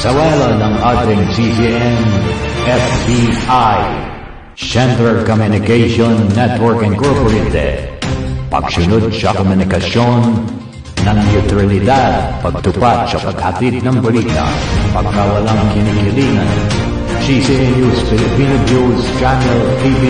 Pagsawalan ng ating CCN FBI, Center Communication Network Incorporated. Pagsunod sa komunikasyon ng neutralidad, pagtupat sa paghatid ng balita, pagkawalang kinikilingan. CCN News Filipino News Channel TV.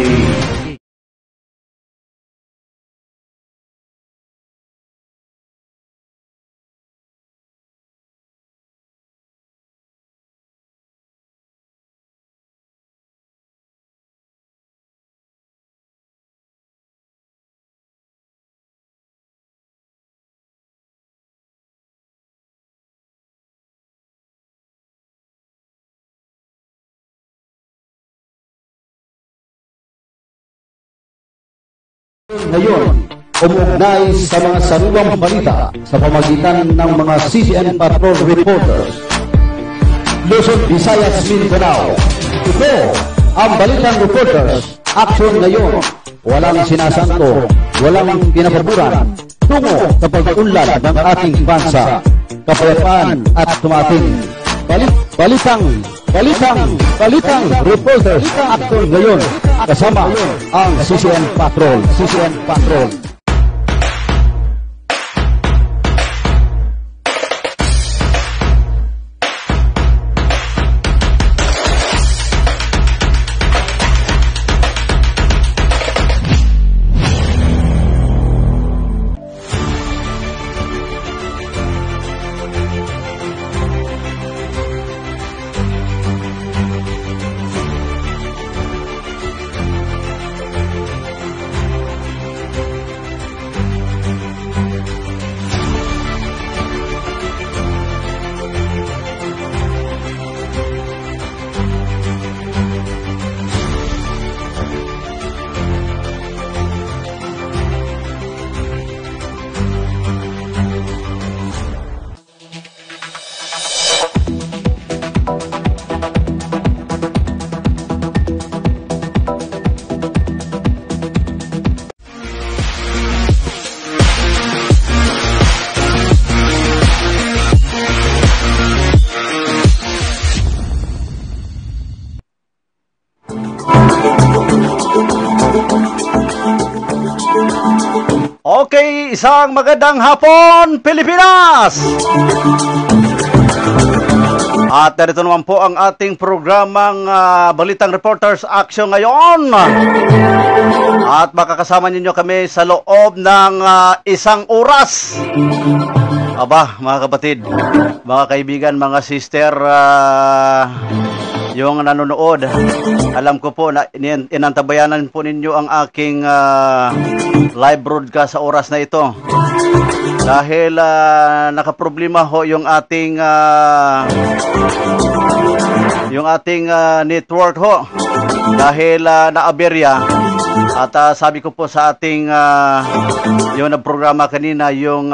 Ngayon, umuugnay sa mga sariwang balita sa pamagitan ng mga CCN Patrol Reporters. Luzon, Visayas, Mindanao. Ito ang Balitang Reporters. Action ngayon. Walang sinasanto, walang pinapaboran tungo sa pag-unlad ng ating bansa, kapayapaan at tumating. Balitang Reporters. Action ngayon. Kasama ang CCN Patrol. Okay, isang magandang hapon, Pilipinas! At narito naman po ang ating programang Balitang Reporters Action ngayon. At makakasama ninyo kami sa loob ng isang oras. Aba, mga kapatid, mga kaibigan, mga sister, yung nanonood, alam ko po na inantabayanan po ninyo ang aking live broadcast sa oras na ito. Dahil nakaproblema ho yung ating network ho. Dahil naaberya. At sabi ko po sa ating yung nagprograma kanina, yung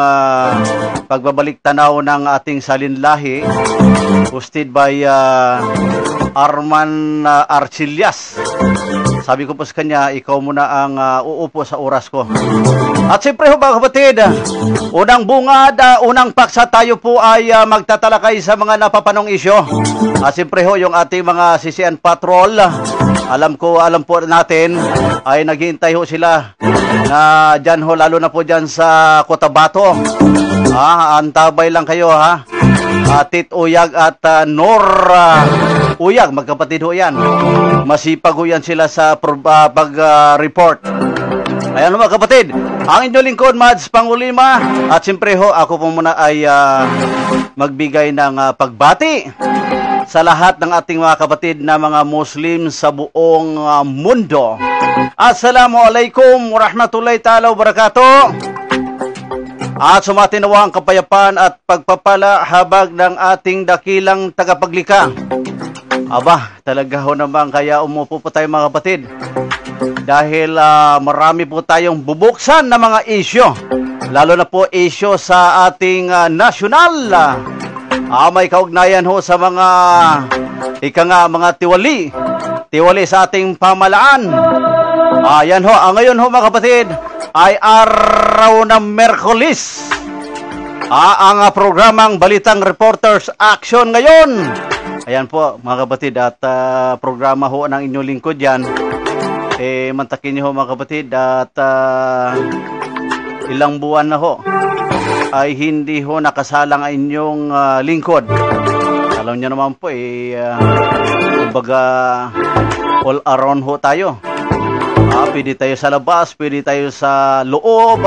pagbabalik tanaw ng ating salinlahi, hosted by Arman Archilias. Sabi ko po sa kanya, ikaw muna ang uupo sa oras ko. At siyempre ho mga kapatid, unang bungad, unang paksa, tayo po ay magtatalakay sa mga napapanong isyo. At siyempre ho yung ating mga CCN Patrol, alam po natin ay naghihintay ho sila na dyan ho, lalo na po dyan sa Cotabato. Antabay lang kayo ha. Tit Uyag at Nor Uyag, magkapatid ho yan. Masipag ho yan sila sa pag-report. Ayan mga kapatid, ang inyong lingkod, Mads Pangulima. At siyempre ho, ako po muna ay magbigay ng pagbati sa lahat ng ating mga kapatid na mga Muslim sa buong mundo. Assalamualaikum warahmatullahi ta'ala wabarakatuh. At sumatinawa ang kapayapaan at pagpapala habag ng ating dakilang tagapaglikha. Aba, talaga ho naman, kaya umupo po tayo mga kapatid. Dahil marami po tayong bubuksan na mga isyo. Lalo na po isyo sa ating nasyonal. May kaugnayan ho sa mga mga tiwali sa ating pamalaan. Yan ho, ngayon ho mga kapatid, ay araw ng Merkulis. Ang programang Balitang Reporters Action ngayon Ayan po mga kapatid, at programa ho ng inyong lingkod yan. Mantakin niyo ho mga kapatid, at ilang buwan na ho ay hindi ho nakasalang ang inyong lingkod. Alam niyo naman po kumbaga all around ho tayo. Pwede tayo sa labas, pwede tayo sa loob,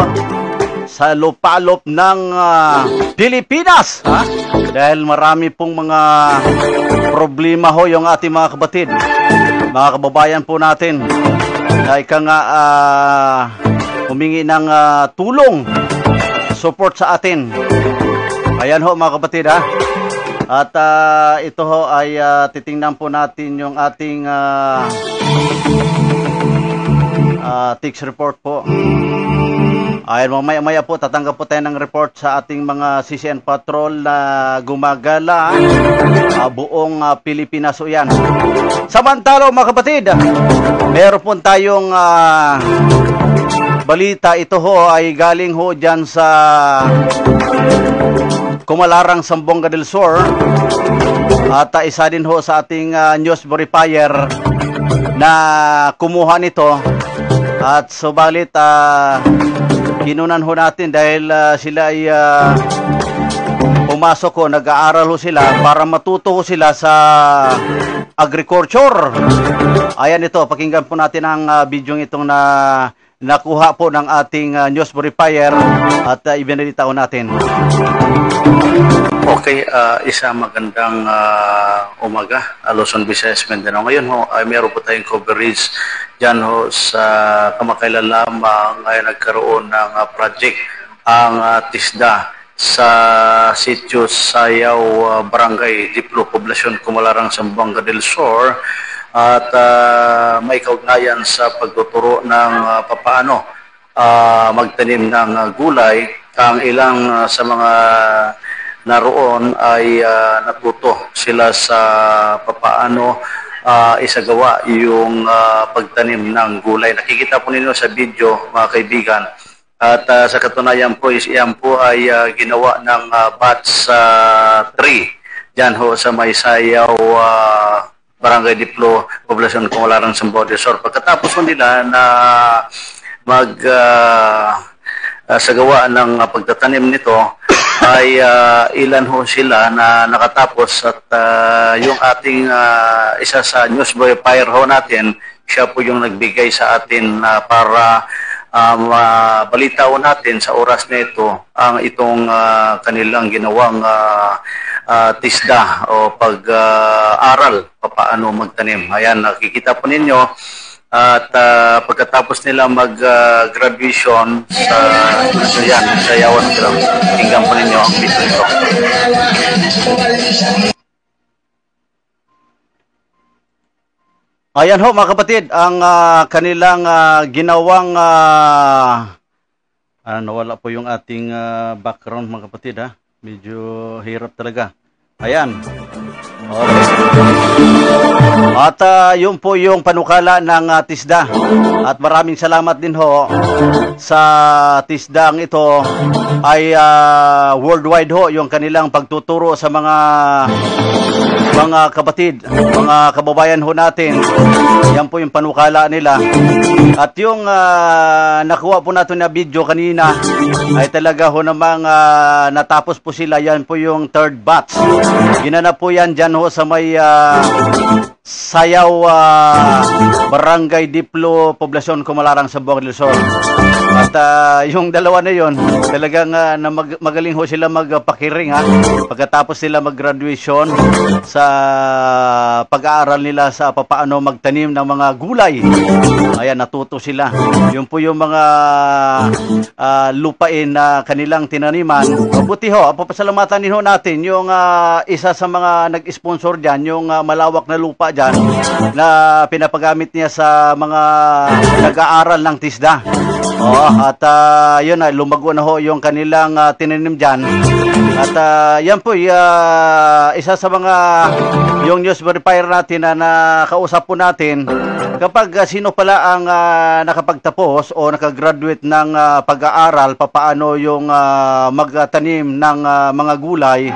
sa lupalop ng Pilipinas. Dahil marami pong mga problema ho yung ating mga kapatid, mga kababayan po natin, na ika nga humingi ng tulong, support sa atin. Ayan ho mga kapatid At ito ho ay titingnan po natin yung ating text report po. Ayan, mamaya po tatanggap po tayo ng report sa ating mga CCN Patrol na gumagala buong Pilipinas o yan. Samantala mga kapatid, meron po tayong balita. Ito ho ay galing ho dyan sa Kumalarang, Zamboanga del Sur, at isa din ho sa ating news verifier na kumuha nito. At subalit kinunan ho natin dahil sila ay pumasok ho, nag-aaral ho sila para matuto ho sila sa agriculture. Ayan ito, pakinggan po natin ang video itong na nakuha po ng ating news verifier at ibinalita ho natin. Okay, isa magandang umaga, Luzon, Visayas, Mindanao. Ngayon ho, ay meron po tayong coverage dyan ho sa kamakailan lamang ay nagkaroon ng project ang TISDA sa sitio Sayaw, Barangay Diplo, Poblasyon Kumalarang, Zamboanga del Sur, at may kaugnayan sa pagtuturo ng papaano magtanim ng gulay. Ang ilang sa mga naroon ay natuto sila sa papaano isagawa yung pagtanim ng gulay. Nakikita po ninyo sa video mga kaibigan. At sa katunayan po, iyan po ay ginawa ng batch 3 dyan ho sa may Sayaw, Barangay Diplo, Poblasyon Kumalarang, Zamboanga del Sur. Pagkatapos po nila na sagawa ng pagtatanim nito, ay ilan ho sila na nakatapos. At yung ating isa sa news verifier ho natin, siya po yung nagbigay sa atin para mabalita ho natin sa oras na ito ang itong kanilang ginawang TISDA o pag-aral paano magtanim. Ayan, nakikita po ninyo. At pagkatapos nila mag-graduation sa Yawan Ground, tingnan po ninyo ang video ito. Ayan ho mga kapatid, ang kanilang ginawang nawala po yung ating background mga kapatid medyo hirap talaga. Ayan. Okay. At yun po yung panukala ng TISDA. At maraming salamat din ho sa TISDA ang ito ay worldwide ho yung kanilang pagtuturo sa mga kapatid, mga kababayan ho natin. Yan po yung panukala nila. At yung nakuha po natin na video kanina ay talaga ho namang natapos po sila. Yan po yung third batch. Ginanap po yan dyan ho sa may Sayaw, Barangay Diplo, Poblasyon Kumalarang, Zamboanga del Sur. At yung dalawa na yon, talagang magaling ho sila magpakiring pagkatapos sila mag-graduation sa pag-aaral nila sa papaano magtanim ng mga gulay. Ayan, natuto sila. Yun po yung mga lupain na kanilang tinaniman. Mabuti ho, papasalamatan din ho natin yung isa sa mga nag-sponsor dyan, yung malawak na lupa dyan na pinapagamit niya sa mga nag-aaral ng TISDA. At yun na, lumago na ho yung kanilang tinanim dyan. At yan po, isa sa mga yung news verifier natin na nakausap po natin, kapag sino pala ang nakapagtapos o nakagraduate ng pag-aaral, papaano yung magtanim ng mga gulay,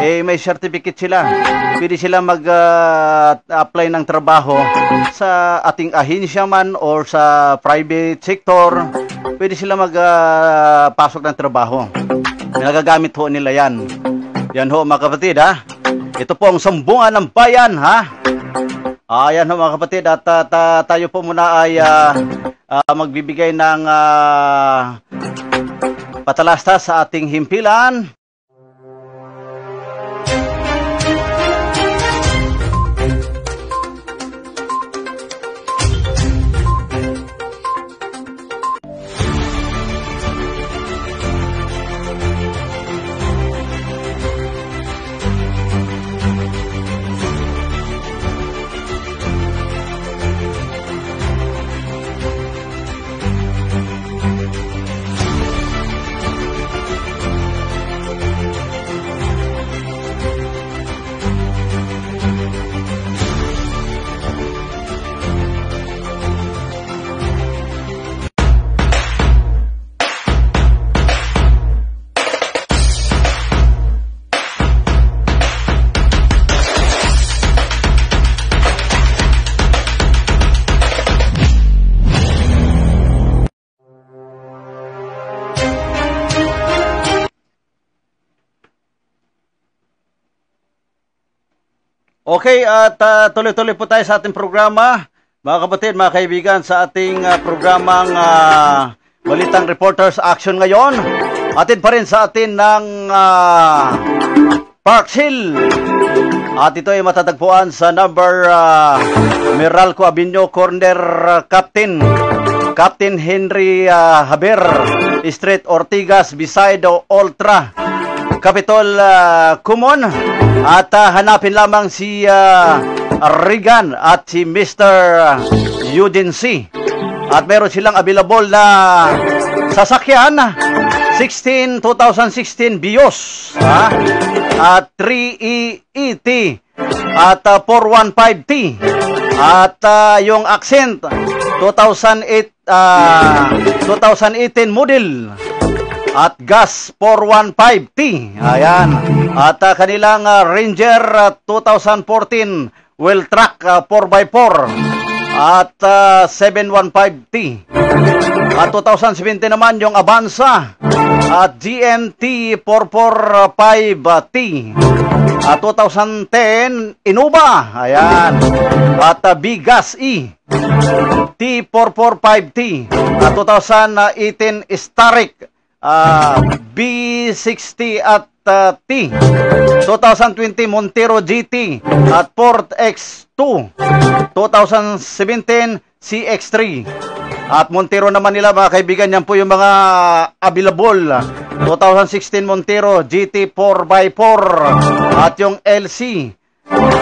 may certificate sila. Pwede sila mag-apply ng trabaho sa ating ahensya man or sa private sector. Pwede sila magpasok ng trabaho. Nagagamit ho nila yan. Yan ho mga kapatid ha. Ito po ang sambungan ng bayan ha. Ayan ho mga kapatid at tayo po muna ay magbibigay ng patalastas sa ating himpilan. Okay, at tuloy-tuloy po tayo sa ating programa. Mga kapatid, mga kaibigan, sa ating programang Balitang Reporters Action ngayon. Atid pa rin sa atin ng Park Hill. At ito ay matatagpuan sa number Meralco Avenue, corner Captain Henry Haber Street, Ortigas, beside Ultra Capitol Kumon. At hanapin lamang si Regan at si Mr. Eugene C. At meron silang available na sasakyan 2016 Vios at 3ET at 415T at yung Accent 2018 model at gas 415T. Ayan. At kanilang Ranger 2014 wheel track 4x4 at 715T. At 2017 naman yung Avanza at GMT 445T. At 2010 Innova. Ayan. At Bigas E T445T. At 2018 Starik B60 at T. 2020 Montero GT at Ford X2. 2017 CX3. At Montero naman nila mga kaibigan, yan po yung mga available. 2016 Montero GT 4x4 at yung LC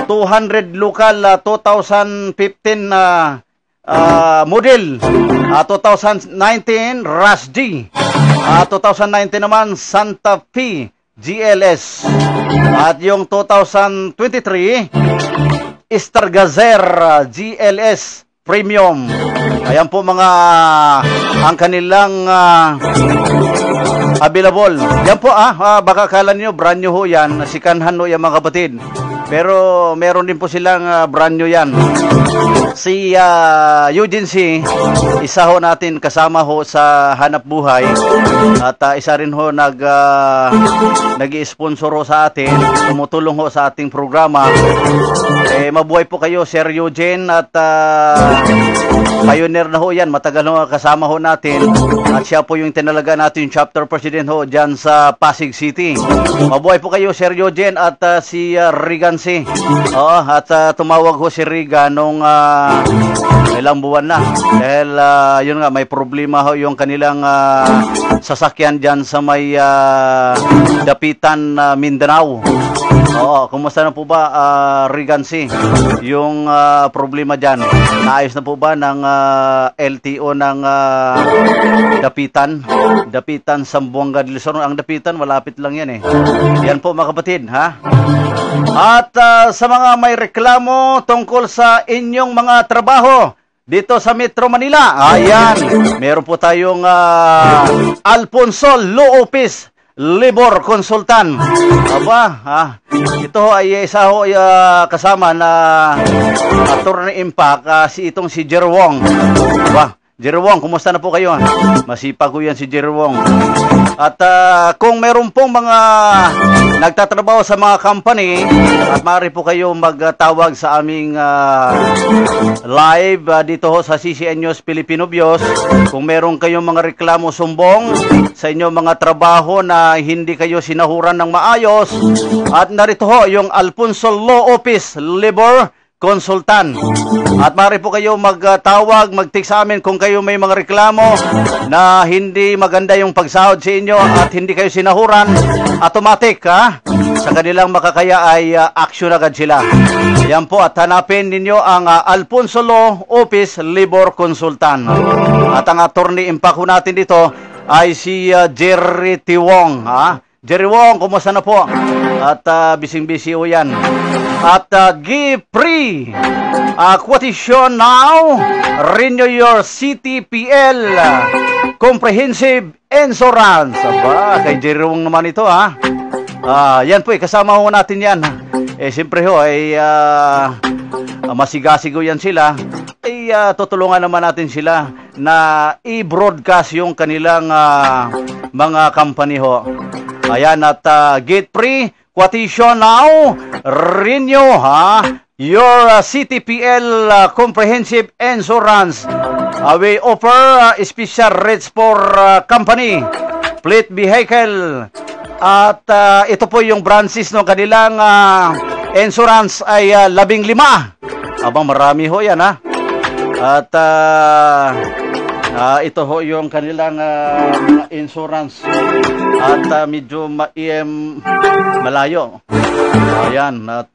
200 local 2015 model. 2019 Rush G. 2019 naman Santa Fe GLS. At yung 2023 Stargazer GLS Premium. Ayan po mga ang kanilang available. Yan po baka kala niyo brand new ho yan. Sikanhan ho yan mga kapatid. Pero meron din po silang brand new yan. Si Eugene C, isa ho natin kasama ho sa Hanap Buhay. At isa rin ho nag-i-sponsor ho sa atin. Tumutulong ho sa ating programa. Mabuhay po kayo Sir Eugene. At pioneer na ho yan. Matagal ho kasama ho natin. At siya po yung tinalaga natin yung chapter president ho dyan sa Pasig City. Mabuhay po kayo Sir Eugene at si Regan C. At tumawag ho si Regan nung ilang buwan na. Dahil yun nga, may problema ho yung kanilang sasakyan dyan sa may Dapitan, Mindanao. Kumusta na po ba Regan C? Yung problema dyan, naayos na po ba ng LTO ng Dapitan, Sambuanga del Sur? Ang Dapitan, malapit lang yan Yan po mga kapatid, At sa mga may reklamo tungkol sa inyong mga trabaho dito sa Metro Manila, ayan, meron po tayong Alfonso Law Office Labor Consultant. Ito ay isa ho kasama na Attorney Impact, si Jerry Wong. Diba? Jerry Wong, kumusta na po kayo? Masipag ko yan si Jerry Wong. At kung meron pong mga nagtatrabaho sa mga company, at maaari po kayo magtawag sa aming live dito ho sa CCN News Filipino Bios. Kung meron kayong mga reklamo sumbong sa inyong mga trabaho na hindi kayo sinahuran ng maayos, at narito ho yung Alfonso Law Office Labor Consultant. At maaari po kayo magtawag, mag-text sa amin kung kayo may mga reklamo na hindi maganda yung pagsahod sa inyo at hindi kayo sinahuran. Automatic, sa kanilang makakaya ay action agad sila. Yan po, at hanapin ninyo ang Alfonso Law Office Labor Consultant. At ang attorney impact natin dito ay si Jerry T. Wong. Jerry Wong, kumusta na po? At bising-busy o yan. At give free quotation now. Renew your CTPL Comprehensive Insurance. Aba, kay Jerry Wong naman ito yan po, kasama ho natin yan. Siyempre ho, masigasigo yan sila. Tutulungan naman natin sila na i-broadcast yung kanilang mga company ho. Ayan, at get free quotation now. Renew your CTPL Comprehensive Insurance. We offer special rates for company, fleet vehicle. At ito po yung branches ng kanilang insurance ay 15. Abang marami ho yan At ito ho yung kanilang insurance. At medyo malayo. Ayan. At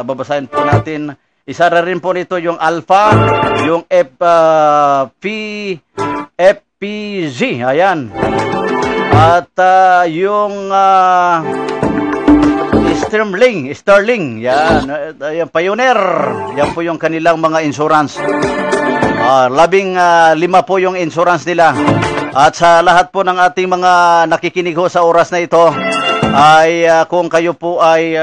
babasahin po natin. Isa rin po nito yung Alpha, yung FPZ. Ayan. At yung Sterling. Yan. Pioneer. Yan po yung kanilang mga insurance. 15 po yung insurance nila. At sa lahat po ng ating mga nakikinig ho sa oras na ito, ay kung kayo po ay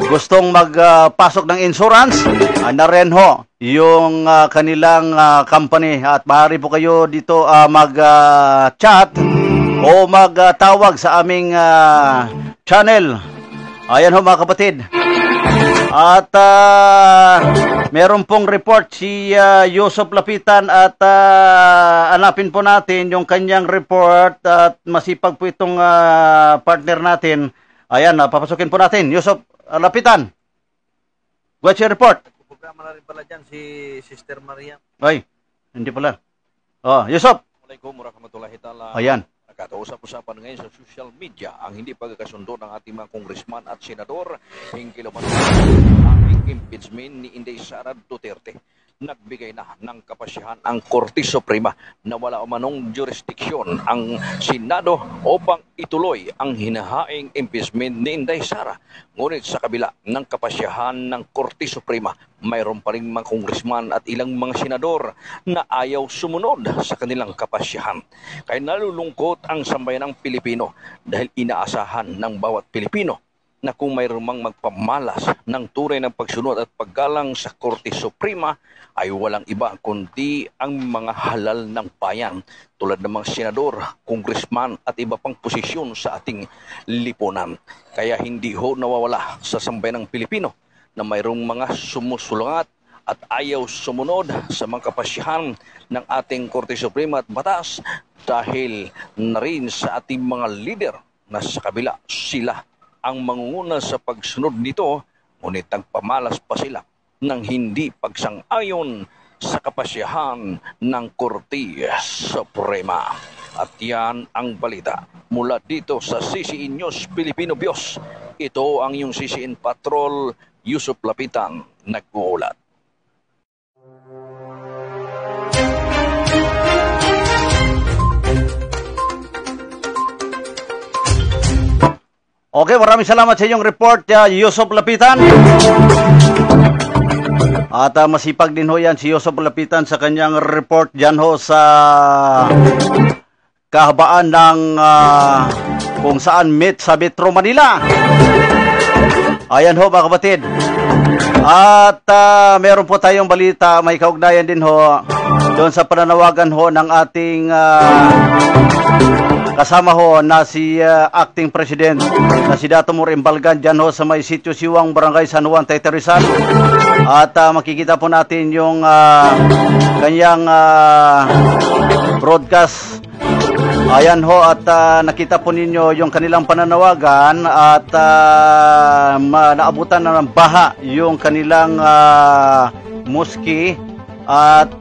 gustong magpasok ng insurance, na rin ho yung kanilang company. At maaari po kayo dito mag-chat o magtawag sa aming channel. Ayan ho mga kapatid. At meron pong report si Yusop Lapitan at hanapin po natin yung kanyang report at masipag po itong partner natin. Ayan, papasukin po natin. Yusop Lapitan, what's your report? Programa na rin pala dyan si Sister Maria. Ay, hindi pala. Yusop. Assalamualaikum warahmatullahi ta'ala. Ayan. Nagkakausap-usapan ngayon sa social media ang hindi pagkakasundo ng ating mga kongresman at senador hinggil ang impeachment ni Inday Sara Duterte. Nagbigay na ng kapasyahan ang Korte Suprema na wala umanong jurisdiksyon ang Senado upang ituloy ang hinahaing impeachment ni Inday Sara. Ngunit sa kabila ng kapasyahan ng Korte Suprema, mayroon pa rin mga kongresman at ilang mga senador na ayaw sumunod sa kanilang kapasyahan. Kaya nalulungkot ang sambayanang Pilipino dahil inaasahan ng bawat Pilipino na kung mayroon mang magpamalas ng tunay ng pagsunod at paggalang sa Korte Suprema ay walang iba kundi ang mga halal ng bayan tulad ng mga senador, kongresman at iba pang posisyon sa ating lipunan. Kaya hindi ho nawawala sa sambayanang Pilipino na mayroong mga sumusulungat at ayaw sumunod sa mga kapasyahan ng ating Korte Suprema at batas dahil na rin sa ating mga leader na sa kabila sila ang mangunguna sa pagsunod nito, ngunit nagpamalas pa sila ng hindi pagsang-ayon sa kapasyahan ng Korte Suprema. At yan ang balita mula dito sa CCN News Filipino Bios. Ito ang iyong CCN Patrol, Yusop Lapitan, nag-uulat. Okay, maraming salamat sa inyong report, Yusop Lapitan. At masipag din ho yan si Yusop Lapitan sa kanyang report dyan ho sa kahabaan ng kung saan meet sa Metro Manila. Ayan ho mga kapatid. At meron po tayong balita, may kaugnayan din ho doon sa pananawagan ho ng ating kasama ho na si Acting President na si Dato Mor Imbalgan dyan ho sa may sitio Siwang, Barangay San Juan, Taytay Rizal. At makikita po natin yung kanyang broadcast. Ayan ho, at nakita po ninyo yung kanilang pananawagan at naabutan na ng baha yung kanilang mosque. At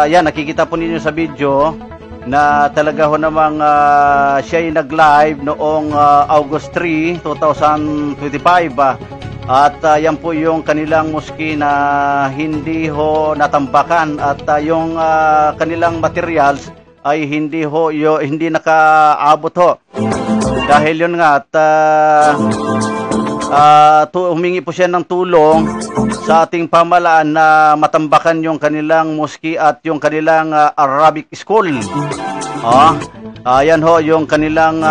yan, nakikita po ninyo sa video na talaga ho namang siya ay nag-live noong August 3, 2025. At yan po yung kanilang mosque na hindi ho natambakan at yung kanilang materials ay hindi nakaabot ho. Dahil yun nga at humingi po siya ng tulong sa ating pamahalaan na matambakan yung kanilang mosque at yung kanilang Arabic school. Ayan ho yung kanilang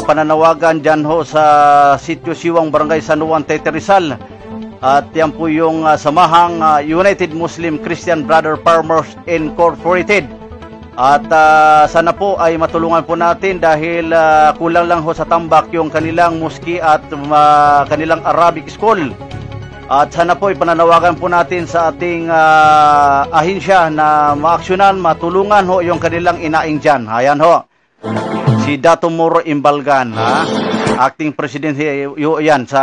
pananawagan dyan ho sa sitio Siwang, Barangay San Juan, Taytay Rizal. At yan po yung samahang United Muslim Christian Brother Farmers Incorporated. At sana po ay matulungan po natin dahil kulang lang ho sa tambak yung kanilang mosque at kanilang Arabic school. At sana po ipananawagan po natin sa ating ahensya na maaksyonan, matulungan ho yung kanilang inaing dyan. Ayan ho, si Dato Mor Imbalgan, Acting President yan sa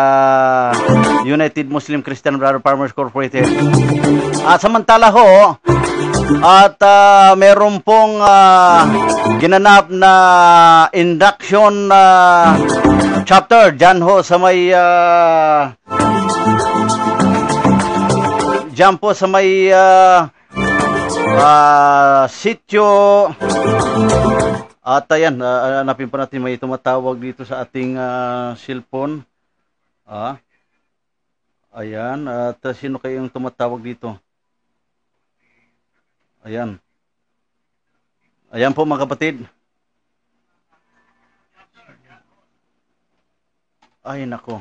United Muslim Christian Brother Farmers Incorporated. At samantala ho, at meron pong ginanap na induction chapter dyan ho sa may dyan po sa may sitio. At ayan, hanapin pa natin, may tumatawag dito sa ating cellphone. Ayan, at sino kayong tumatawag dito? Ayan. Ayan po mga kapatid. Ay nako.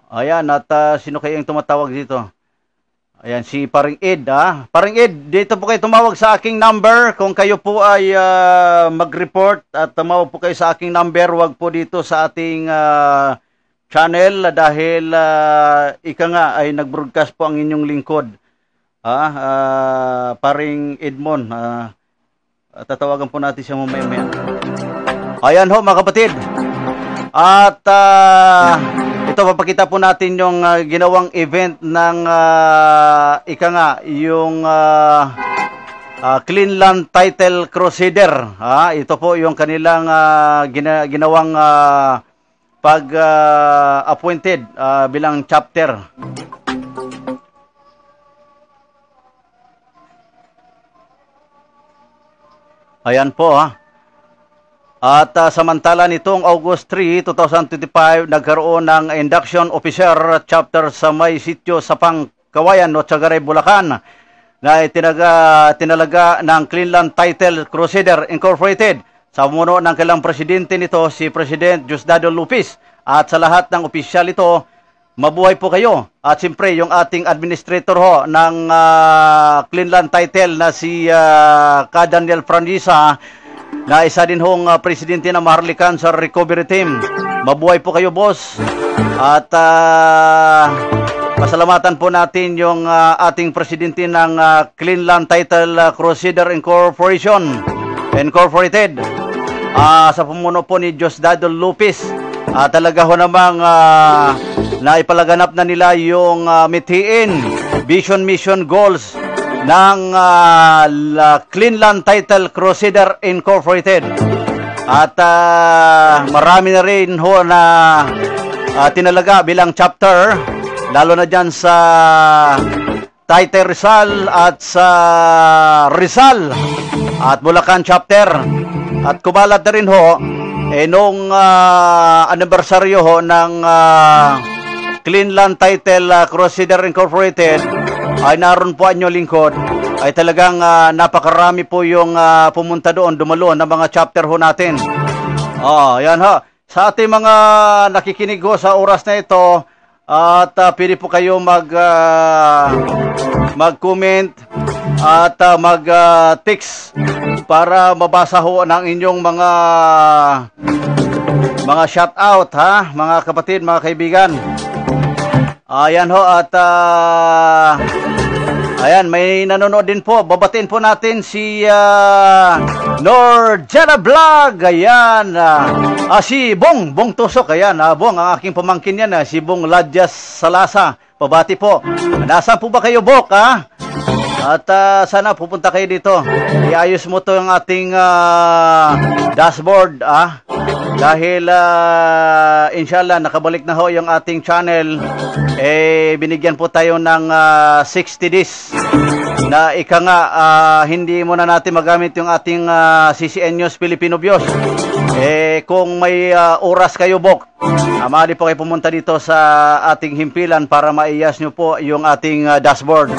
Ayan, at sino kayong tumatawag dito? Ayan, si Paring Ed. Paring Ed, dito po kayo tumawag sa aking number. Kung kayo po ay mag-report at tumawag po kayo sa aking number, wag po dito sa ating channel dahil ika nga ay nag-broadcast po ang inyong lingkod. Paring Edmond, tatawagan po natin siya mamaya. Ayan ho mga kapatid. At ito, papakita po natin yung ginawang event ng ika nga yung Cleanland Title Crusader. Ito po yung kanilang ginawang pag-appointed bilang chapter. Ayan po At samantala nitong August 3, 2025, nagkaroon ng induction officer chapter sa may sitio Sapang, Kawayan, Notsagaray, Bulacan na tinalaga ng Cleanland Title Crusader Incorporated. Sa muno ng kailang presidente nito, si President Diosdado Lupis. At sa lahat ng opisyal ito, mabuhay po kayo. At siyempre, yung ating administrator ho ng Cleanland Title na si Ka Daniel Franisa, na isa din hong presidente ng Maharlika Cancer Recovery Team. Mabuhay po kayo, boss. At pasalamatan po natin yung ating presidente ng Cleanland Title Crusader Incorporated. Sa pumuno po ni Diosdado Lupis. Talaga ho namang naipalaganap na nila yung mithiin, vision, mission, goals ng Cleanland Title Crusader Incorporated. At marami na rin ho na tinalaga bilang chapter, lalo na dyan sa Taytay Rizal at sa Rizal at Bulacan chapter. At kumalat na rin ho nung anibersaryo ho ng Cleanland Title Crusader Incorporated ay naroon po ang inyong lingkod, ay talagang napakarami po yung pumunta doon, dumalo ng mga chapter ho natin. Yan ho. Sa ating mga nakikinig ho sa oras na ito, at pwede po kayo mag-comment at mag-text para mabasa ho ng inyong mga shout-out, ha, mga kapatid, mga kaibigan. Ayan ho, at ayan, may nanonood din po. Babatiin po natin si Norjana Vlog. Ayan, si Bong Tusok. Ayan, Bong, ang aking pamangkin yan, si Bong Ladyas Salasa. Pabati po. Nasaan po ba kayo, Bok, ha? At sana pupunta kayo dito. Iayos mo to yung ating dashboard, dahil inshallah nakabalik na ho yung ating channel. Binigyan po tayo ng 60 days na ika nga hindi muna natin magamit yung ating CCN News Filipino Bios. Kung may oras kayo, Bok, maaari po kayo pumunta dito sa ating himpilan para maiyas nyo po yung ating dashboard.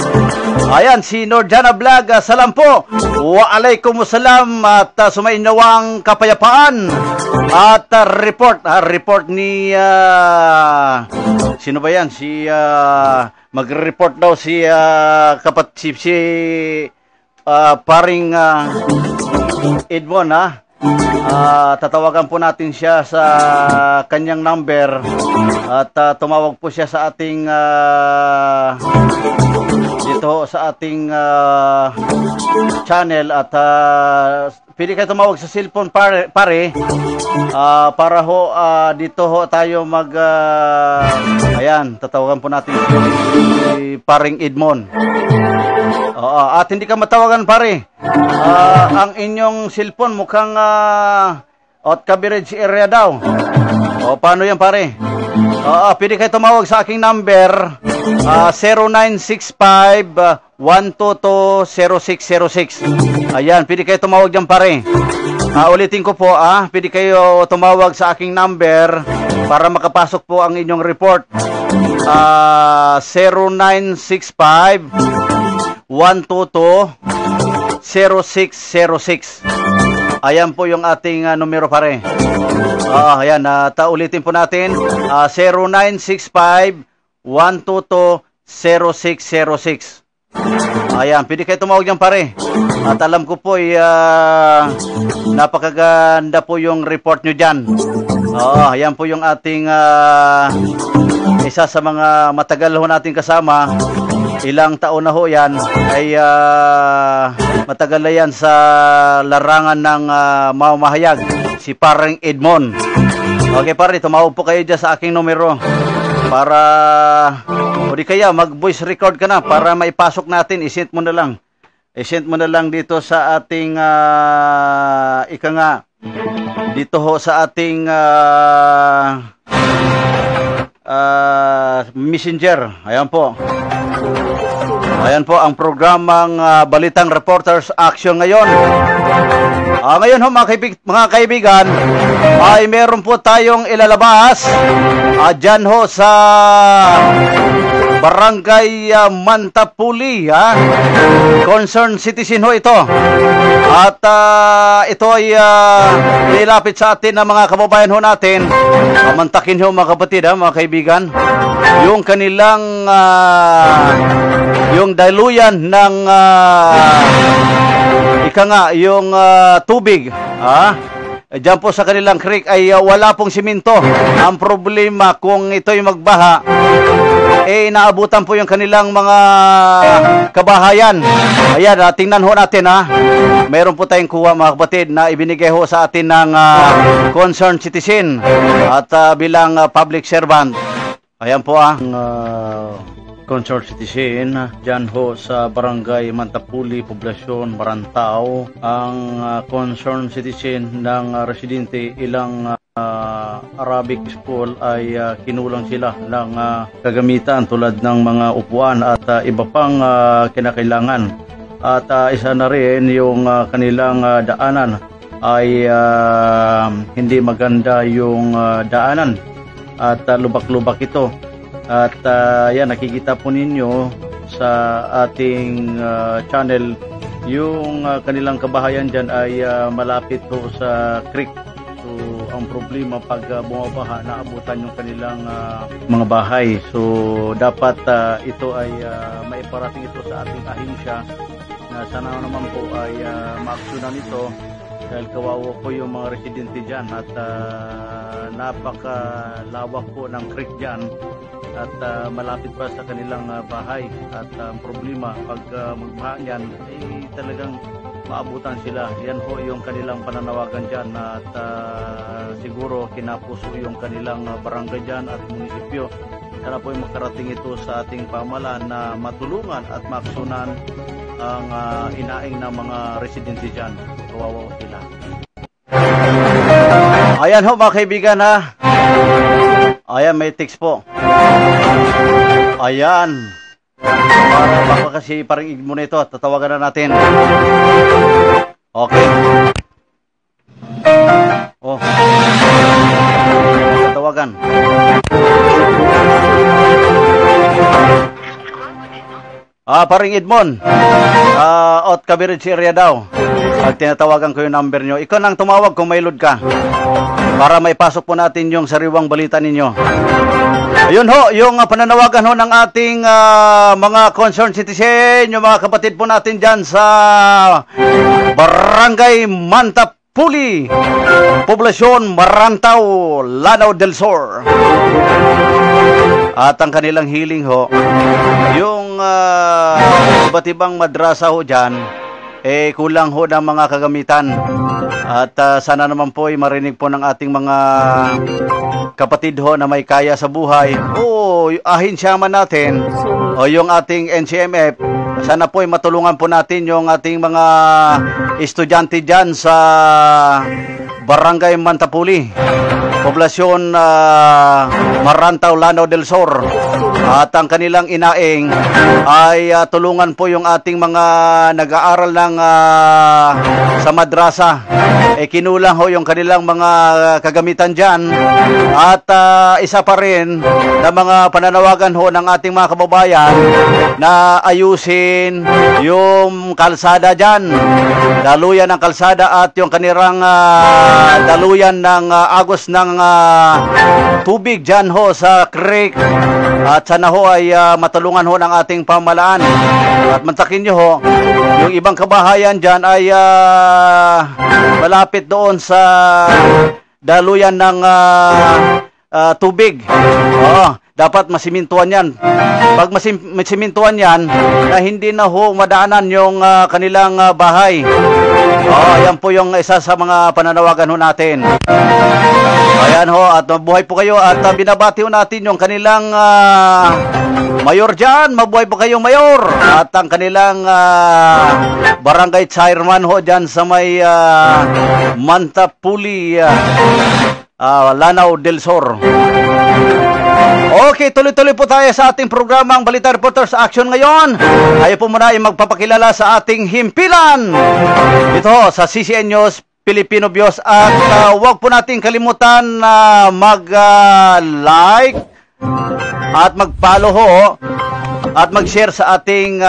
Ayan, si Norjana Vlog, salam po. Waalaikumsalam at sumainawang kapayapaan. At report ni sino ba yan? Magre-report daw si paring Edmon, tatawagan po natin siya sa kanyang number at tumawag po siya sa ating dito sa ating channel at pwede kayo tumawag sa cellphone pare para ho dito ho tayo ayan, tatawagan po natin si paring Edmon. At hindi ka matawagan, pare. Ang inyong cellphone mukhang out coverage area daw. Paano yan, pare? Pwede kayo tumawag sa aking number 0965-122-0606. Ayan, pwede kayo tumawag dyan, pare. Ulitin ko po, pwede kayo tumawag sa aking number para makapasok po ang inyong report. 0965-122-0606. Ayan po yung ating numero, pare. Ayan, ulitin po natin. 0965-122-0606. Ayan, pwede kayo tumawag yan, pare. At alam ko po, napakaganda po yung report nyo dyan. Ayan po yung ating isa sa mga matagal ho natin kasama. Ilang taon na ho yan. Ay matagal na yan sa larangan ng mamahayag. Si parang Edmon. Okay, pare, tumawag po kayo dyan sa aking numero. Para, o di kaya, mag-voice record ka na para maipasok natin. I-send mo na lang. I-send mo na lang dito sa ating, ika nga, dito ho sa ating messenger. Ayan po. Ayan po ang programang Balitang Reporters Action ngayon. Ngayon ho, mga kaibigan, ay meron po tayong ilalabas dyan ho sa Barangay Mantapuli, concerned citizen ho ito. At ito ay nilapit sa atin ng mga kababayan ho natin. Mantakin ho, mga kapatid, mga kaibigan, yung kanilang yung daluyan ng ika nga, yung tubig, diyan po sa kanilang creek ay wala pong simento. Ang problema kung ito'y magbaha, naabutan po yung kanilang mga kabahayan. Ayan, tingnan ho natin, mayroon po tayong kuha, mga kapatid, na ibinigay ho sa atin ng concerned citizen at bilang public servant. Ayan po concerned citizen dyan ho sa Barangay Mantapuli, Poblasyon Marantao. Ang concerned citizen ng residente ilang Arabic school ay kinulang sila ng kagamitan tulad ng mga upuan at iba pang kinakailangan. At isa na rin yung kanilang daanan ay hindi maganda yung daanan at lubak-lubak ito. At yan, nakikita po ninyo sa ating channel yung kanilang kabahayan dyan ay malapit po sa creek. So, ang problema pag bumabaha, naabutan yung kanilang mga bahay. So dapat ito ay maiparating ito sa ating ahensya na sana naman po ay maaksyonan ito dahil kawawa po yung mga residente dyan at napakalawak po ng creek dyan at malapit pa sa kanilang bahay at ang problema pag magbaha yan ay talagang maabutan sila. Yan po yung kanilang pananawagan dyan at siguro kinapuso yung kanilang barangay dyan at munisipyo. Sana po yung makarating ito sa ating pamahalaan na matulungan at maaksunan ang inaing ng mga residente dyan. Kawawa sila. Ayan ho mga kaibigan ha. Ayan, may text po. Ayan. Baka kasi parang igmo na ito. Tatawagan na natin. Okay. Oh. Tatawagan. Paring Edmond. Out Caberage area daw. Pag tinatawagan ko yung number nyo, ikaw nang tumawag kung may load ka. Para maipasok po natin yung sariwang balita ninyo. Ayun ho, yung pananawagan ho ng ating mga concerned citizen, yung mga kapatid po natin dyan sa Barangay Mantapuli, Poblasyon Marantao, Lanao del Sur. At ang kanilang hiling ho, yung iba't ibang madrasa ho dyan, kulang ho ng mga kagamitan. At sana naman po ay marinig po ng ating mga kapatid ho na may kaya sa buhay. Ahensya man natin o yung ating NCMF. Sana po ay matulungan po natin yung ating mga estudyante dyan sa Barangay Mantapuli, Poblasyon Marantao, Lanao del Sur. At ang kanilang inaing ay tulungan po yung ating mga nag-aaral ng sa madrasa. Kinulang ho yung kanilang mga kagamitan dyan. At isa pa rin na mga pananawagan ho ng ating mga kababayan na ayusin yung kalsada dyan. Daluyan ng kalsada at yung kanilang daluyan ng agos ng tubig dyan ho sa creek. At sana ho ay matulungan ho ng ating pamahalaan. At mantakin nyo ho, yung ibang kabahayan dyan ay malapit doon sa daluyan ng tubig. Dapat masimintuan yan. Pag masimintuan yan, na hindi na ho madaanan yung kanilang bahay. Yan po yung isa sa mga pananawagan ho natin. Ayan ho, at mabuhay po kayo at binabati ho natin yung kanilang mayor dyan. Mabuhay po kayong mayor. At ang kanilang barangay chairman ho dyan sa may Mantapuli, Lanao del Sur. Okay, tuloy-tuloy po tayo sa ating programang Balita Reporters Action ngayon. Tayo po muna ay magpapakilala sa ating himpilan. Ito sa CCN News, Filipino Bios. At huwag po natin kalimutan na mag-like at mag-follow ho at mag-share sa ating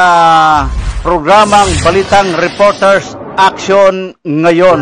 programang Balitang Reporters Action ngayon.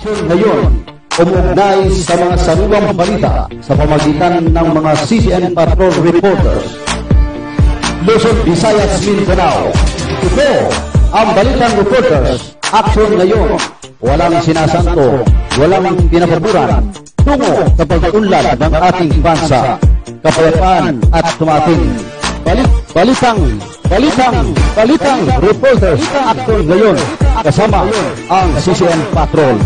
Ngayon, umugnay sa mga sariwang balita sa pamagitan ng mga CCN Patrol Reporters. Luzon, Visayas, Mindanao. Ito ang Balitang Reporters Action ngayon. Walang sinasanto, walang pinapaboran tungo sa pag-unlad ng ating bansa, kapayapaan at tumating Balitang Reporters Action ngayon kasama ang CCN Patrol.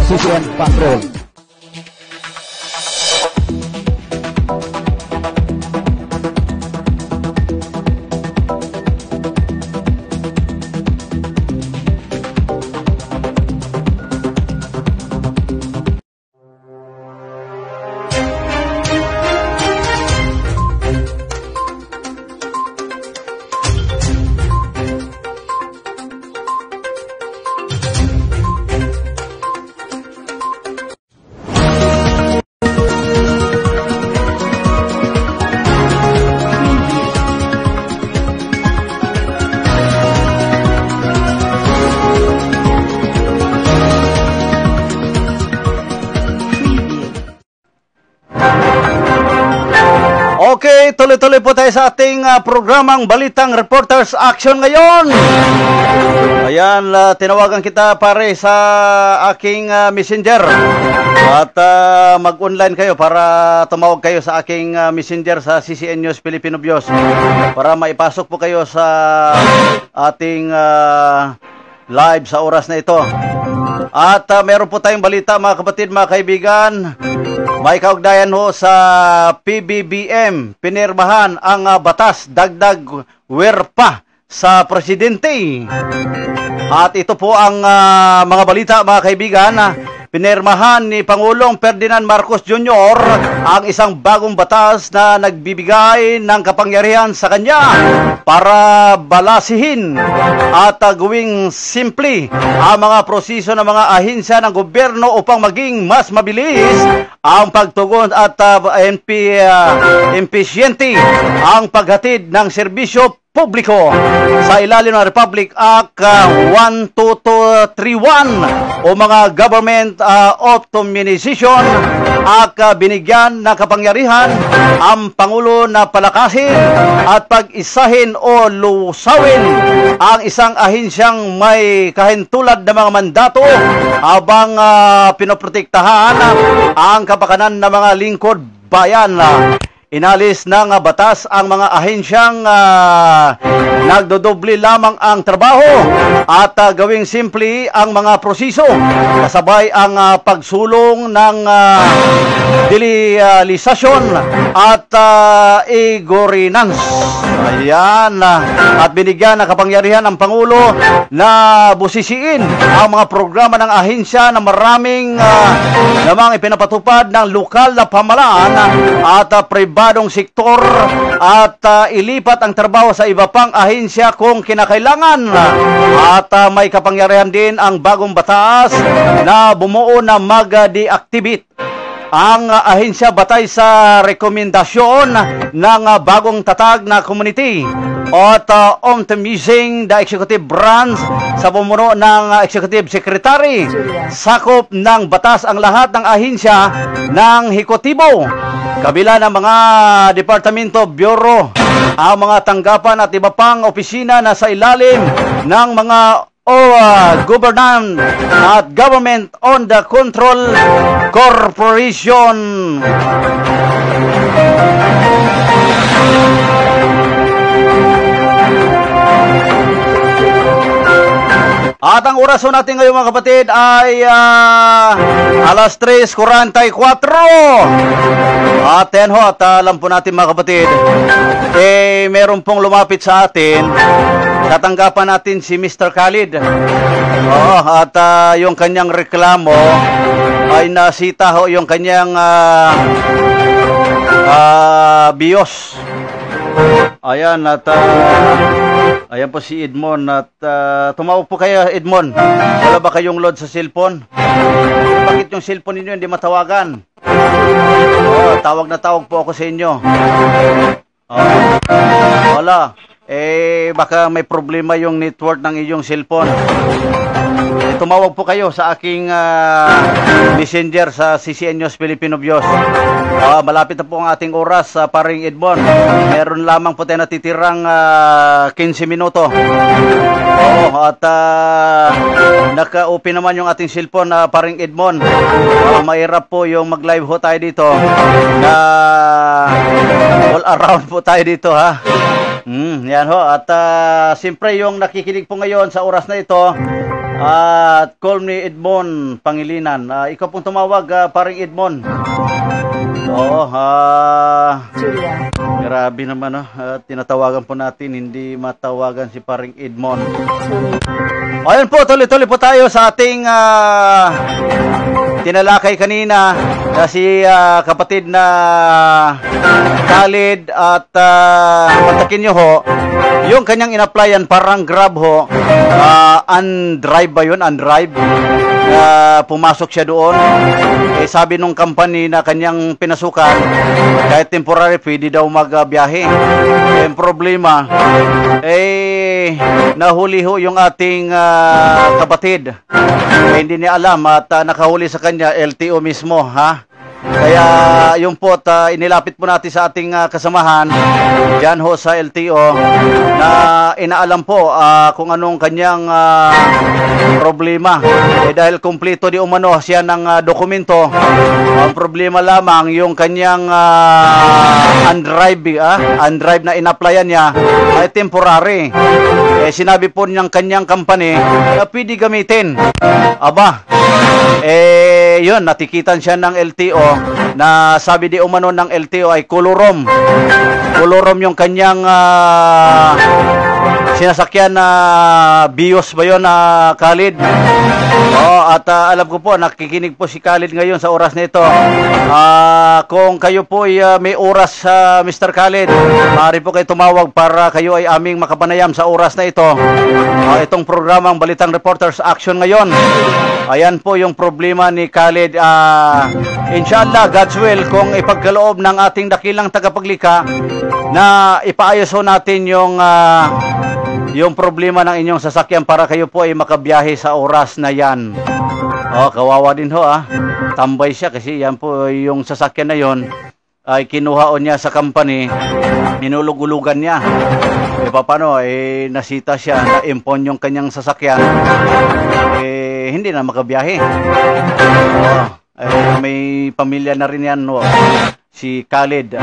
Okay, tuloy-tuloy po tayo sa ating programang Balitang Reporters Action ngayon. Ayan, tinawagan kita pare sa aking messenger. At mag-online kayo para tumawag kayo sa aking messenger sa CCN News Filipino Bios para maipasok po kayo sa ating live sa oras na ito. At meron po tayong balita mga kapatid, mga kaibigan. May kaugnayan ho sa PBBM. Pinirmahan ang batas dagdag werpa sa presidente. At ito po ang mga balita mga kaibigan. Pinirmahan ni Pangulong Ferdinand Marcos Jr. ang isang bagong batas na nagbibigay ng kapangyarihan sa kanya para balasihin at gawing simple ang mga proseso ng mga ahensya ng gobyerno upang maging mas mabilis ang pagtugon at empisyente ang paghatid ng serbisyo publiko sa ilalim ng Republic Act 12231 o mga Government Optimization Act. Binigyan ng kapangyarihan ang Pangulo na palakasin at pag-isahin o lusawin ang isang ahensyang may kahintulad na mga mandato habang pinoprotektahan ang kapakanan ng mga lingkod bayan. Inalis ng batas ang mga ahensyang nagdodoble lamang ang trabaho at gawing simple ang mga proseso kasabay ang pagsulong ng dililisasyon at e-governance. Ayan, at binigyan ng kapangyarihan ng Pangulo na busisiin ang mga programa ng ahensya na maraming namang ipinapatupad ng lokal na pamahalaan at pribadong sektor at ilipat ang trabaho sa iba pang ahensya kung kinakailangan. At may kapangyarihan din ang bagong batas na bumuo na mag-deactivate ang ahensya batay sa rekomendasyon ng bagong tatag na community at optimizing the executive branch sa bumuno ng executive secretary. Sakop ng batas ang lahat ng ahensya ng hekutibo, kabila ng mga departamento, bureau, ang mga tanggapan at iba pang opisina na sa ilalim ng mga government at government on the control corporation. At ang oras natin ngayon mga kapatid ay alas 3:44. At yan ho, at alam po natin mga kapatid, meron pong lumapit sa atin. Tatanggapan natin si Mr. Khalid. At yung kanyang reklamo ay nasita ho yung kanyang BIOS. Ayan, at ayan po si Edmond. At tumawag po kayo, Edmond. Wala ba kayong load sa cellphone? Bakit yung cellphone ninyo hindi matawagan? Tawag na tawag po ako sa inyo. Wala. Baka may problema yung network ng iyong cellphone. Tumawag po kayo sa aking messenger sa CCN News Filipino Bios. Malapit na po ang ating oras, paring Edmond. Meron lamang po tayo natitirang 15 minuto. At naka-open naman yung ating cellphone, paring Edmond. Mahirap po yung mag-live ho tayo dito. All around po tayo dito, ha. Yan ho. At siyempre yung nakikinig po ngayon sa oras na ito, at call me Edmond Pangilinan. Ikaw pong tumawag, paring Edmond. Oo, grabe naman, tinatawagan po natin, hindi matawagan si paring Edmond. Ayun po, tuloy-tuloy po tayo sa ating tinalakay kanina na si kapatid na Khalid at patakin nyo ho, yung kanyang in-applyan parang Grab ho, Undrive ba yun? Undrive? Pumasok siya doon. Sabi nung company na kanyang pinasukan, kahit temporary pwede daw magbiyahe. Yung problema, nahuli ho yung ating kapatid. Hindi niya alam at nakahuli sa kanya LTO mismo, ha? Kaya yung po, inilapit po natin sa ating kasamahan dyan ho sa LTO na inaalam po kung anong kanyang problema. Dahil kumpleto di umano siya ng dokumento, ang problema lamang yung kanyang undrive na in-applyan niya ay temporary. Sinabi po niyang kanyang company na pwede gamitin. Aba, yun, natikitan siya ng LTO na sabi di umano ng LTO ay kolorom. Kolorom yung kanyang sinasakyan na BIOS ba yun, Khalid? At alam ko po, nakikinig po si Khalid ngayon sa oras na ito. Kung kayo po ay may oras, Mr. Khalid, maaari po kayo tumawag para kayo ay aming makapanayam sa oras na ito. Itong programang Balitang Reporters Action ngayon. Ayan po yung problema ni Khalid. Inshallah, God's will, kung ipagkaloob ng ating dakilang tagapaglika na ipaayos ho natin yung problema ng inyong sasakyan para kayo po ay makabiyahe sa oras na yan. Kawawa din ho, tambay siya kasi yan po yung sasakyan na yon ay kinuha niya sa company, minulugulugan niya. Paano, nasita siya, na-impon yung kanyang sasakyan, hindi na makabiyahe. May pamilya na rin yan, si Khalid.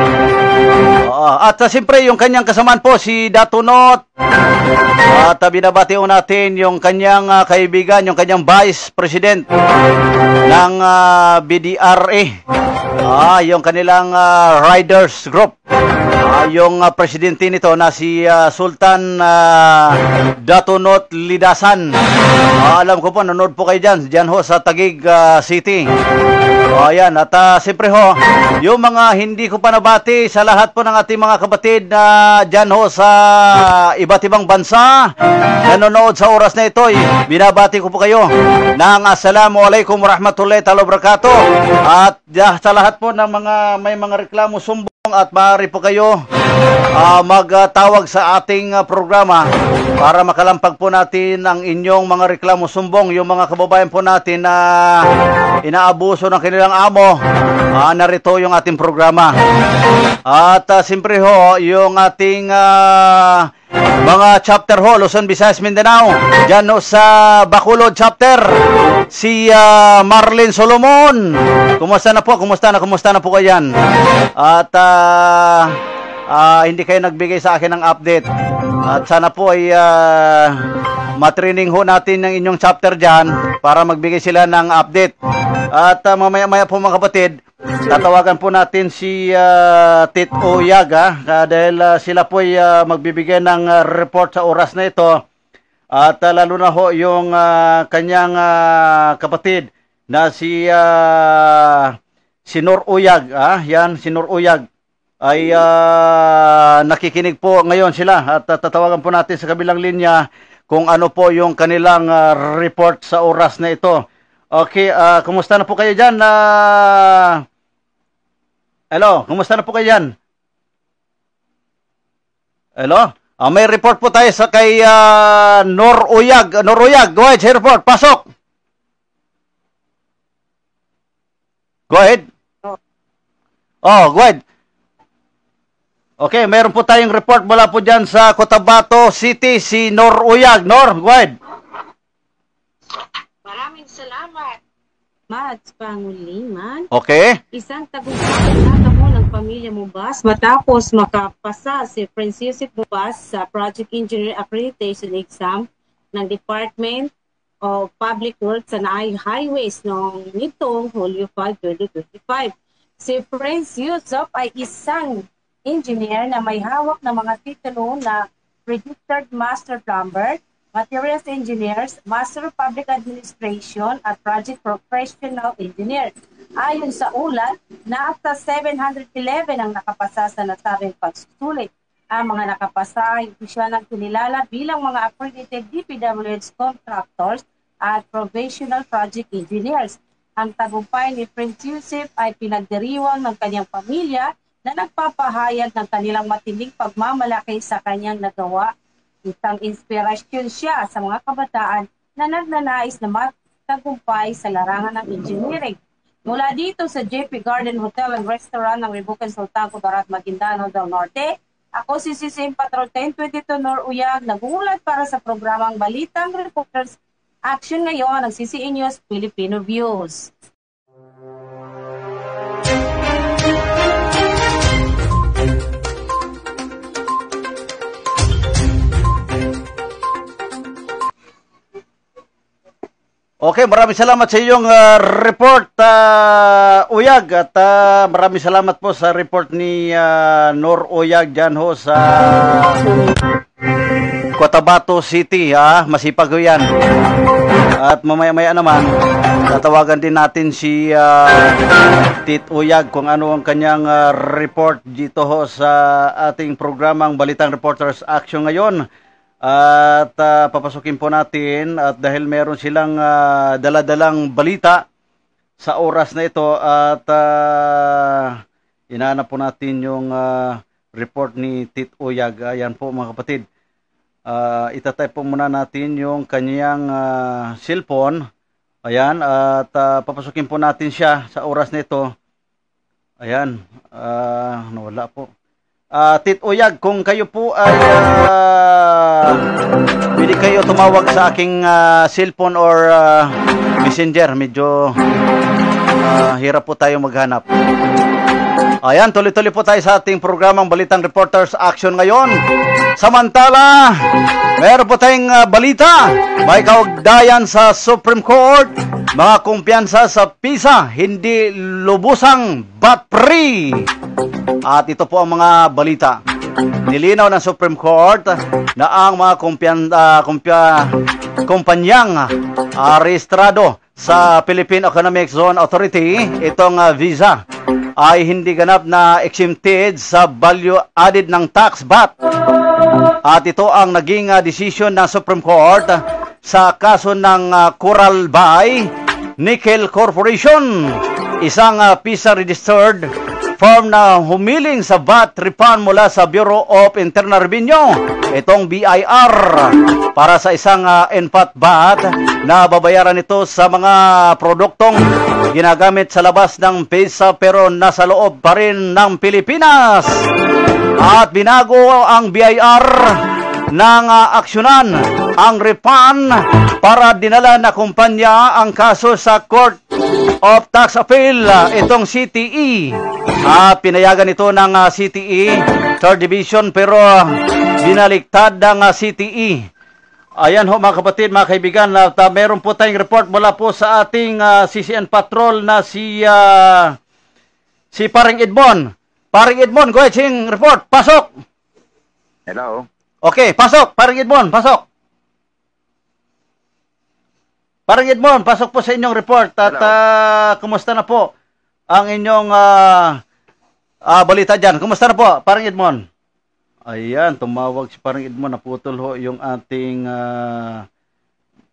At siyempre yung kanyang kasamaan po, si Datunot. At binabati natin yung kanyang kaibigan, yung kanyang Vice President ng BDRA. Yung kanilang Riders Group. Yung presidente nito na si Sultan Datunot Lidasan. Alam ko po, nanonood po kayo dyan ho sa Taguig City. Ayan, at siyempre ho, yung mga hindi ko pa nabati sa lahat po ng ating mga kapatid na dyan ho sa iba't ibang bansa, nanonood sa oras na ito, binabati ko po kayo ng Assalamualaikum warahmatullahi wabarakatuh. At sa lahat po ng mga may mga reklamo sumbong at maaari po kayo magtawag sa ating programa para makalampag po natin ang inyong mga reklamo sumbong, yung mga kababayan po natin na inaabuso ng kanilang amo. Narito yung ating programa. At siyempre ho, yung ating mga chapter ho, Luzon, Visayas, Mindanao, dyan ho sa Bacolod chapter, si Marlene Solomon. Kumusta na po? Kumusta na po kayo yan? At hindi kayo nagbigay sa akin ng update. At sana po ay matraining ho natin ng inyong chapter dyan para magbigay sila ng update. At mamaya-maya po mga kapatid, tatawagan po natin si Tito Yaga dahil sila po ay magbibigay ng report sa oras na ito. At lalo na ho yung kanyang kapatid na si Nor Uyag. Yan, si Nor Uyag ay nakikinig po ngayon sila. At tatawagan po natin sa kabilang linya kung ano po yung kanilang report sa oras na ito. Okay, kumusta na po kayo dyan? Hello, kumusta na po kayo dyan? Hello? May report po tayo sa kay Nor Uyag. Nor Uyag, go ahead, say report. Pasok! Go ahead. Go ahead. Okay, meron po tayong report mula po dyan sa Cotabato City, si Nor Uyag. Nor, go ahead. Maraming salamat, Mads Panguliman. Okay. Isang tagumpay na kamo ng pamilya Mubas matapos makapasa si Prince Yusuf Mubas sa Project Engineer Accreditation Exam ng Department of Public Works and Highways noong nitong Hulyo 5, 2025. Si Prince Yusuf ay isang engineer na may hawak ng mga titulo na Registered Master Plumber, Materials Engineers, Master of Public Administration at Project Professional Engineer. Ayon sa ulat, nasa 711 ang nakapasa sa nasabing pagsusulit. Ang mga nakapasa ay opisyal ng kinilala bilang mga accredited DPWH contractors at professional project engineers. Ang tagumpay ni Prince Yusuf ay pinagdiriwang ng kanyang pamilya na nagpapahayag ng kanilang matinding pagmamalaki sa kanyang nagawa. Isang inspirasyon siya sa mga kabataan na nagnanais na magtagumpay sa larangan ng engineering. Mula dito sa JP Garden Hotel and Restaurant ng Ribucan Sultan Kudarat, Maguindanao del Norte, ako si CCM Patrol 1022 Nor Uyag, nagulat para sa programang Balitang Reporters Action ngayon ng CCN News Filipino Views. Okay, maraming salamat sa iyong report, Uyag. At maraming salamat po sa report ni Nor Uyag dyan ho sa Cotabato City. Masipag ho yan. At mamaya-maya naman, tatawagan din natin si Tit Uyag kung ano ang kanyang report dito ho sa ating programang Balitang Reporters Action ngayon. At papasukin po natin at dahil meron silang daladalang balita sa oras na ito at inaanap po natin yung report ni Tit Uyag. Ayan po mga kapatid. Itatay po muna natin yung kanyang cellphone. Ayan, at papasukin po natin siya sa oras na ito. Ayan, nawala po. Tit Uyag, kung kayo po ay pwede kayo tumawag sa aking cellphone or messenger. Medyo hirap po tayo maghanap. Ayan, tuloy-tuloy po tayo sa ating programang Balitang Reporters Action ngayon. Samantala, meron po tayong balita. May kaugnayan sa Supreme Court. Mga kumpiyansa sa PISA, hindi lubusang bat-free. At ito po ang mga balita. Nilinaw ng Supreme Court na ang mga kumpanyang rehistrado sa Philippine Economic Zone Authority, itong visa, ay hindi ganap na exempted sa value added ng tax VAT. At ito ang naging decision ng Supreme Court sa kaso ng Coral Bay Nickel Corporation, isang PISA-registered firm na humiling sa VAT refund mula sa Bureau of Internal Revenue, itong BIR, para sa isang NFAT VAT na babayaran ito sa mga produktong ginagamit sa labas ng PISA pero nasa loob pa rin ng Pilipinas. At binago ang BIR ng aksyonan ang refund para dinala na kumpanya ang kaso sa Court of Tax Appeal, itong CTE. Pinayagan ito ng CTE 3rd Division pero binaliktad ng CTE. Ayan ho mga kapatid, mga kaibigan, meron po tayong report mula po sa ating CCN Patrol na si Paring Edmond. Paring Edmond, go ahead, sing report. Pasok! Hello? Okay, pasok. Paring Edmond, pasok. Paring Edmond, pasok po sa inyong report. At kumusta na po ang inyong balita dyan? Kumusta na po, Paring Edmond? Ayan, tumawag si Paring Edmond. Naputol ho yung ating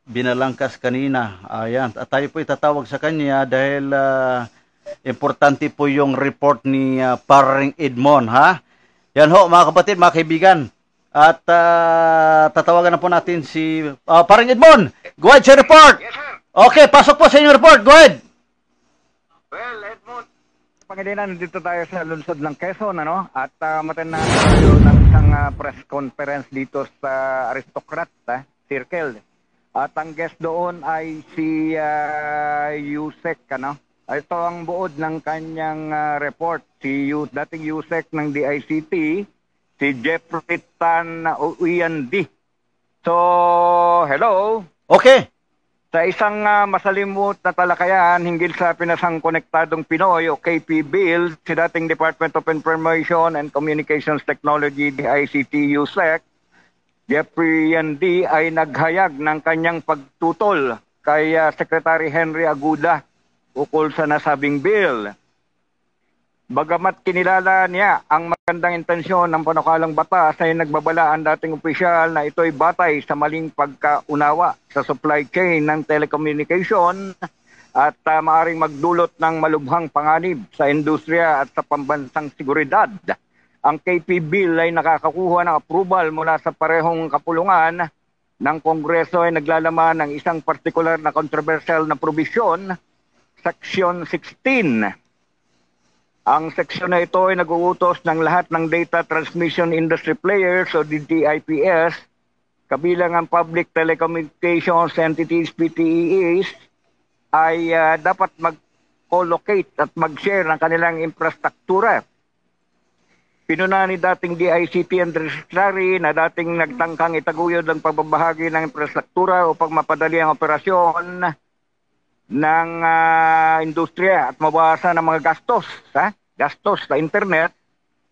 binalangkas kanina. Ayan, at tayo po itatawag sa kanya dahil importante po yung report ni Paring Edmond, ha? Yan ho, mga kapatid, mga kaibigan. At tatawagan na po natin si Paring Edmond. Go ahead sa report. Yes, sir. Okay, pasok po sa inyong report. Go ahead. Well, Edmond, Pangilinan, nandito tayo sa lungsod ng Quezon, ano? At matan na tayo ng isang press conference dito sa Aristocrat Circle. At ang guest doon ay si Yusek, ano? Ito ang buod ng kanyang report. Dating USEC ng DICT, si Jeffrey Tan Uyandi. So, hello. Okay. Sa isang masalimut na talakayan hinggil sa Pinasang Konektadong Pinoy o KP Bill, si dating Department of Information and Communications Technology, DICT USEC, Jeffrey Yandi ay naghayag ng kanyang pagtutol kay Secretary Henry Aguda ukol sa nasabing bill. Bagamat kinilala niya ang magandang intensyon ng panukalang batas ay nagbabala ang dating opisyal na ito'y batay sa maling pagkaunawa sa supply chain ng telecommunication at maaring magdulot ng malubhang panganib sa industriya at sa pambansang seguridad. Ang KP Bill ay nakakakuha ng approval mula sa parehong kapulungan ng Kongreso ay naglalaman ng isang partikular na controversial na provision, Section 16. Ang seksyon na ito ay nag-uutos ng lahat ng data transmission industry players o DTIPS, kabilang ang public telecommunications entities PTEs, ay dapat mag-collocate at mag-share ng kanilang infrastruktura. Pinuna ni dating DICT Secretary na dating nagtangkang itaguyod ang pagbabahagi ng infrastruktura upang mapadali ang operasyon ng industriya at mabawasan ang mga gastos sa internet.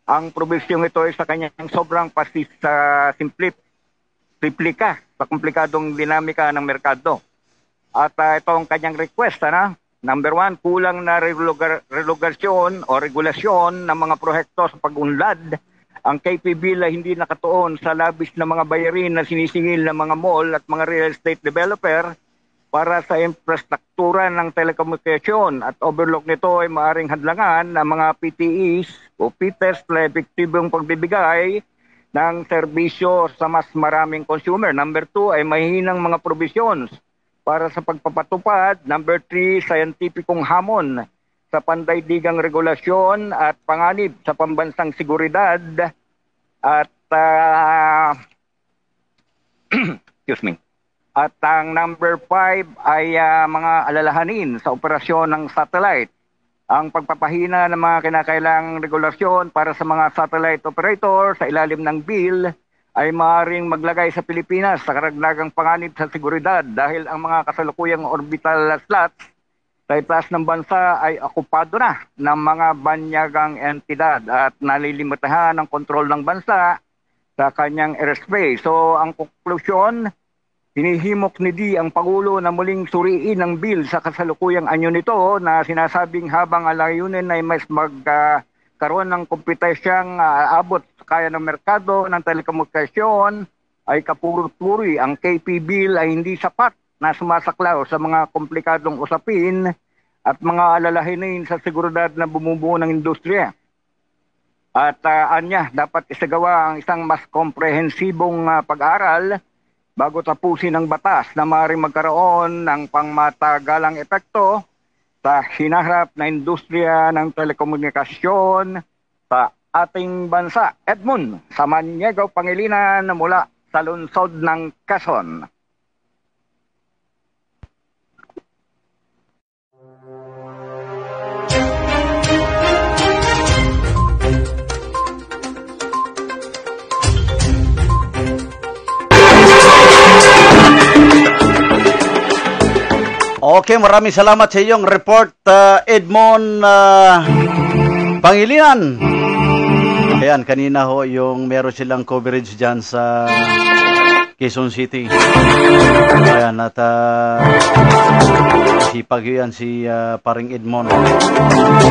Ang probisyong ito ay sa kanyang sobrang simplika sa komplikadong dinamika ng merkado. At ito ang kanyang request. Number 1, kulang na regulasyon ng mga proyekto sa pag-unlad. Ang KP Bill ay hindi nakatuon sa labis na mga bayarin na sinisingil ng mga mall at mga real estate developer para sa infrastruktura ng telekomunikasyon at overlook nito ay maaring hadlangan ng mga PTEs o PTES na epektibong pagbibigay ng serbisyo sa mas maraming consumer. Number 2 ay mahihinang mga provisions para sa pagpapatupad. Number 3, scientificong hamon sa pandaigdigang regulasyon at panganib sa pambansang seguridad. At excuse me. At ang number 5 ay mga alalahanin sa operasyon ng satellite. Ang pagpapahina ng mga kinakailangang regulasyon para sa mga satellite operator sa ilalim ng bill ay maaaring maglagay sa Pilipinas sa karagdagang panganib sa seguridad dahil ang mga kasalukuyang orbital slots sa itaas ng bansa ay okupado na ng mga banyagang entidad at nalilimitahan ang kontrol ng bansa sa kanyang airspace. So ang konklusyon, hinihimok ni D ang Pangulo na muling suriin ang bill sa kasalukuyang anyo nito na sinasabing habang alayunin ay mas magkaroon ng kompetensyang abot sa kaya ng merkado ng telekomunikasyon ay kapuri-puri. Ang KP Bill ay hindi sapat na sumasaklaw sa mga komplikadong usapin at mga alalahanin sa seguridad na bumubuo ng industriya. At anya, dapat isagawa ang isang mas komprehensibong pag-aaral bago tapusin ang batas na maaaring magkaroon ng pangmatagalang epekto sa hinaharap na industriya ng telekomunikasyon sa ating bansa. Edmund Samaniego Pangilinan mula sa lungsod ng Quezon. Okay, maraming salamat sa iyong report, Edmond Pangilinan. Ayan, kanina ho yung meron silang coverage dyan sa Quezon City. Ayan, at sipag yan si paring Edmond.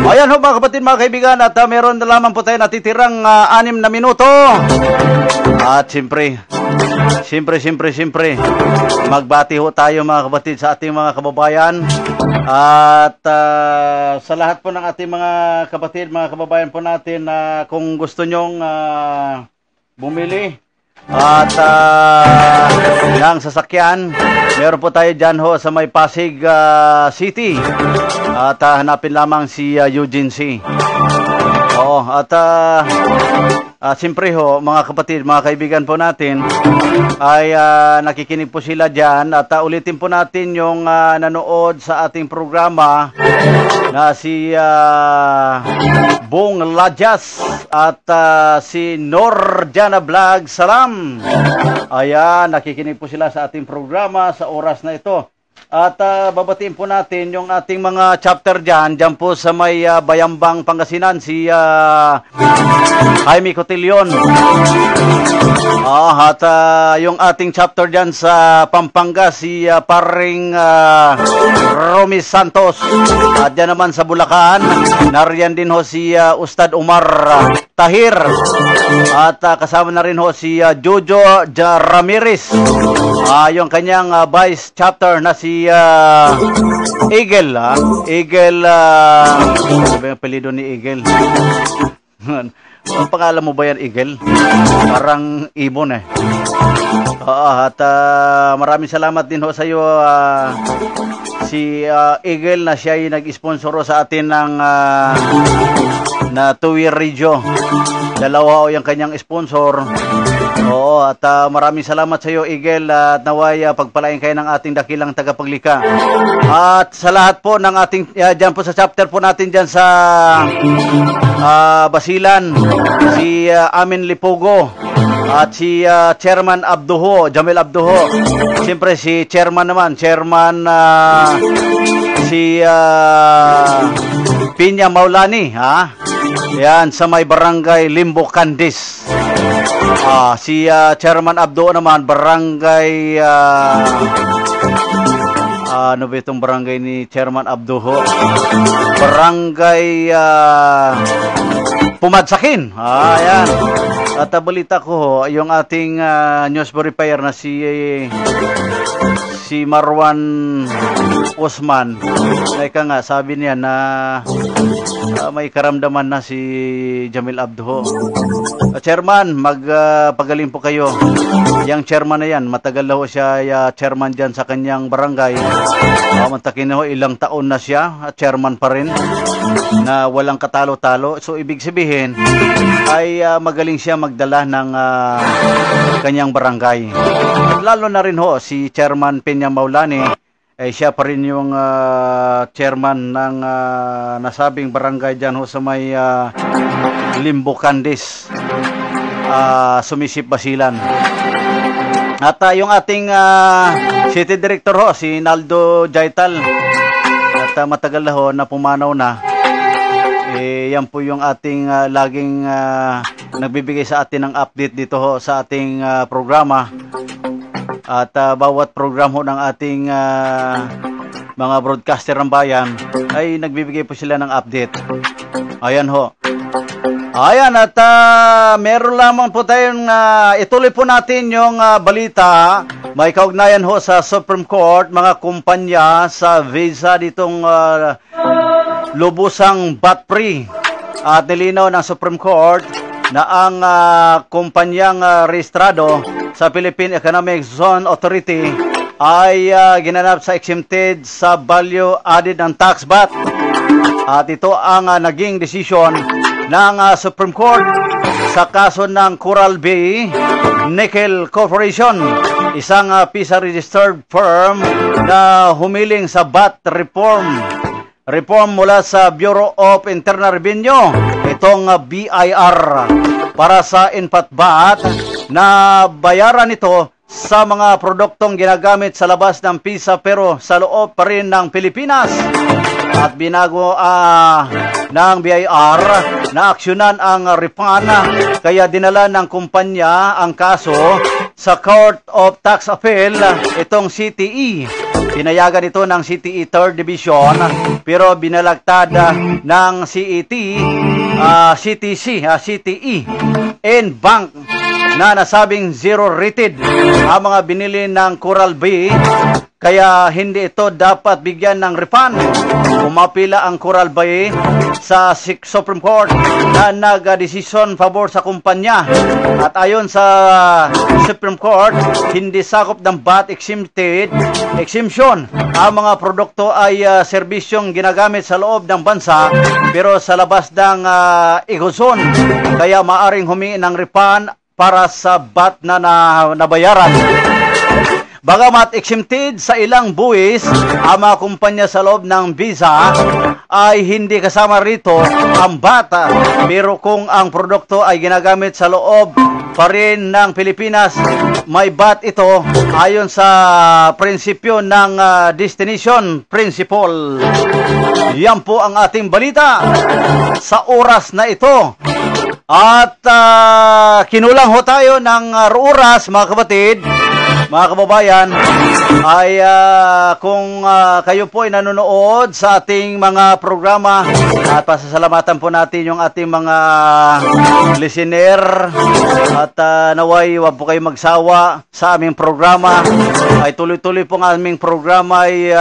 Ayan ho mga kapatid, mga kaibigan, at meron na lamang po tayo natitirang 6 na minuto. At siyempre, magbati ho tayo mga kapatid sa ating mga kababayan. At sa lahat po ng ating mga kapatid, mga kababayan po natin, kung gusto nyong bumili at ng sasakyan. Meron po tayo dyan ho sa may Pasig City. At hanapin lamang si Eugene C. Oo, at siyempre ho, mga kapatid, mga kaibigan po natin, ay nakikinig po sila dyan. At ulitin po natin yung nanood sa ating programa na si Bong Lajas at si Norjana Vlog. Salam! Ayan, nakikinig po sila sa ating programa sa oras na ito. At babatiin po natin yung ating mga chapter dyan po sa may Bayambang, Pangasinan, si Jaime Cotillon. At yung ating chapter dyan sa Pampanga, si paring Romy Santos. At dyan naman sa Bulacan, nariyan din ho si Ustad Umar Tahir. At kasama na rin ho si Jojo Ramirez. Yung kanyang vice chapter na si Eagle. Eagle, ano ba yung apelido ni Eagle? Ang pangalan mo ba yan, Eagle? Parang ibon eh. At maraming salamat din ho sa iyo, si Eagle, na siya ay nag-sponsor sa atin ng na Tuwir Radio. Dalawa o yung kanyang sponsor. Oo, at maraming salamat sa iyo, Eagle, at naway pagpalain kayo ng ating dakilang tagapaglika. At sa lahat po ng ating, dyan po sa chapter po natin dyan sa Basilan, si Amin Lipugo, at si Chairman Abduho, Jamil Abduho. Siyempre si Chairman naman, si Pinya Maulani, yan, sa may barangay Limbo Candis. Si Chairman Abdo naman, barangay ano ba itong barangay ni Chairman Abdo ho? Barangay Pumadsakin. Ayan. At balita ko ho, yung ating news verifier na si Marwan Osman, ika nga, sabi niya na may karamdaman na si Jamil Abdo. Chairman, magpagaling po kayo. Yang chairman na yan, matagal na ho siya chairman dyan sa kanyang barangay. Mantakin na ho, ilang taon na siya, chairman pa rin, na walang katalo-talo. So, ibig sabihin, ay magaling siya magdala ng kanyang barangay. At lalo na rin ho, si Chairman Pinya Maulani, ay siya pa rin yung chairman ng nasabing barangay dyan ho sa may Limbo Candis, Sumisip Basilan. At yung ating city director ho, si Naldo Jaital, at matagal na ho na pumanaw na. Yan po yung ating laging nagbibigay sa atin ng update dito ho sa ating programa. At bawat program ho ng ating mga broadcaster ng bayan ay nagbibigay po sila ng update. Ayan ho. Ayan, at meron lamang po tayong ituloy po natin yung balita. May kaugnayan ho sa Supreme Court, mga kumpanya sa visa ditong lubusang bat-free. At nilinaw ng Supreme Court na ang kumpanyang rehistrado sa Philippine Economic Zone Authority ay ginanap sa exempted sa value added ng tax VAT. At ito ang naging desisyon ng Supreme Court sa kaso ng Coral Bay Nickel Corporation, isang PISA registered firm na humiling sa VAT reform mula sa Bureau of Internal Revenue, itong BIR, para sa input VAT na bayaran nito sa mga produktong ginagamit sa labas ng PISA pero sa loob pa rin ng Pilipinas. At binago ng BIR na aksyonan ang refund, kaya dinala ng kumpanya ang kaso sa Court of Tax Appeal, itong CTE. Pinayagan ito ng CTE 3rd Division, pero binalagtad ng CTE and bank na nasabing zero rated ang mga binili ng Coral Bay Kaya hindi ito dapat bigyan ng refund. Umapila ang Coral Bay sa Supreme Court na nag-desisyon pabor sa kumpanya. At ayon sa Supreme Court, hindi sakop ng VAT exemption. Ang mga produkto ay serbisyong ginagamit sa loob ng bansa pero sa labas ng iguzon. Kaya maaring humingi ng refund para sa VAT na nabayaran. Bagamat exempted sa ilang buwis ang mga kumpanya sa loob ng visa, ay hindi kasama rito ang VAT. Pero kung ang produkto ay ginagamit sa loob pa rin ng Pilipinas, may VAT ito ayon sa prinsipyo ng destination principle. Yan po ang ating balita sa oras na ito. At kinulang ho tayo ng oras, mga kapatid, mga kababayan, ay kung kayo po ay nanonood sa ating mga programa, at pasasalamatan po natin yung ating mga listener, at naway wag po kayo magsawa sa aming programa. Ay tuloy-tuloy po ang aming programa ay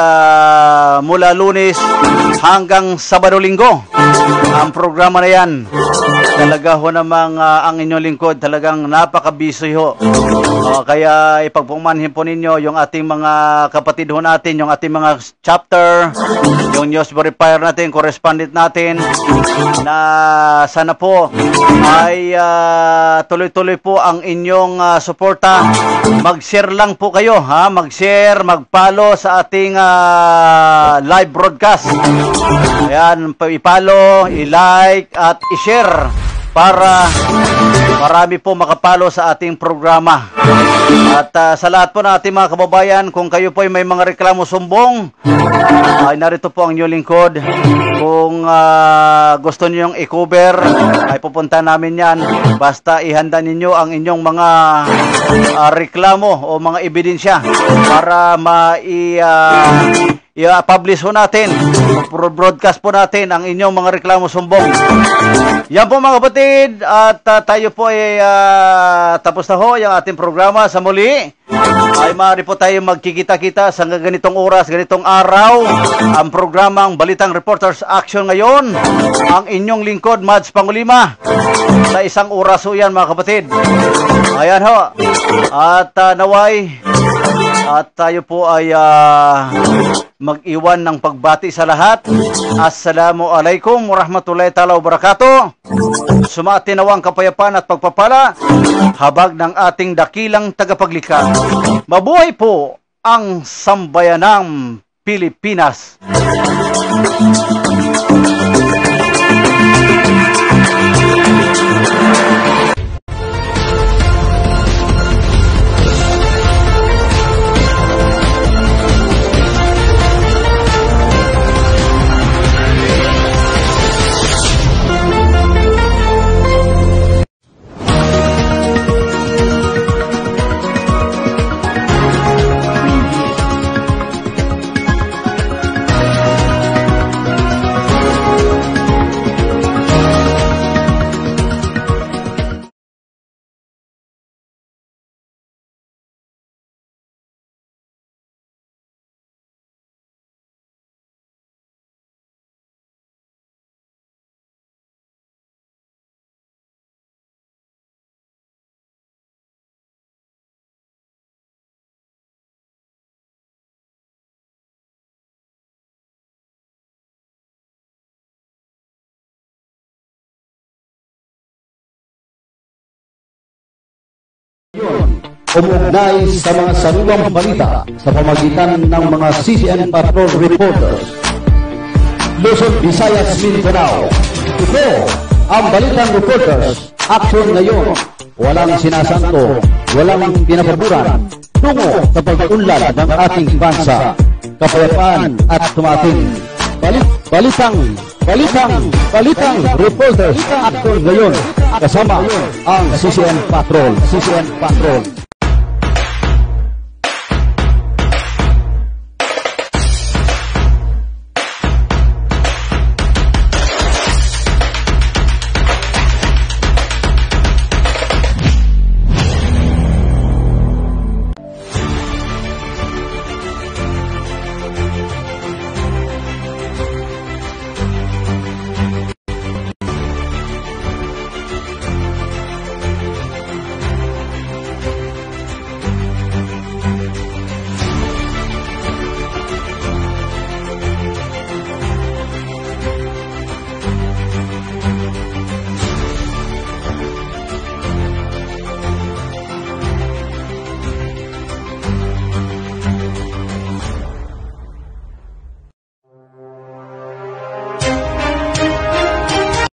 mula Lunes hanggang Sabado-Linggo. Ang programa na yan, talaga ho namang ang inyong lingkod talagang napaka-busy ho. Kaya ipagpumanhin po ninyo yung ating mga kapatid ho natin, yung ating mga chapter, yung news verifier natin, correspondent natin, na sana po ay tuloy-tuloy po ang inyong suporta. Mag-share lang po kayo, mag-share, mag-follow sa ating live broadcast. Ayan, i-follow, i-like at i-share para marami po makapalo sa ating programa. At sa lahat po ng ating mga kababayan, kung kayo po ay may mga reklamo sumbong, ay narito po ang inyong lingkod. Kung gusto niyo yung i-cover, ay pupunta namin yan. Basta ihanda ninyo ang inyong mga reklamo o mga ebidensya para i-publish po natin, broadcast po natin ang inyong mga reklamo sumbong. Yan po mga kapatid, at tayo po ay tapos na ho yung ating programa. Sa muli ay maaari po tayo magkikita-kita sa ganitong oras, ganitong araw. Ang programang Balitang Reporters Action ngayon, ang inyong lingkod, Mads Pangulima, sa isang oras ho yan mga kapatid. Ayan ho, at naway at tayo po ay mag-iwan ng pagbati sa lahat. Assalamualaikum warahmatullahi ta'ala wabarakatuh. Sumatinawang kapayapaan at pagpapala habag ng ating dakilang tagapaglikha. Mabuhay po ang sambayanang Pilipinas. Umugnay sa mga sariwang balita sa pamagitan ng mga CCN Patrol Reporters. Luzon, Visayas, Mindanao. Ito ang Balitang Reporters Action ngayon. Walang sinasanto, walang pinapaburan tungo sa pag-unlad ng ating bansa, kapayapaan at tumating. Balitang Reporters Action ngayon kasama ang CCN Patrol.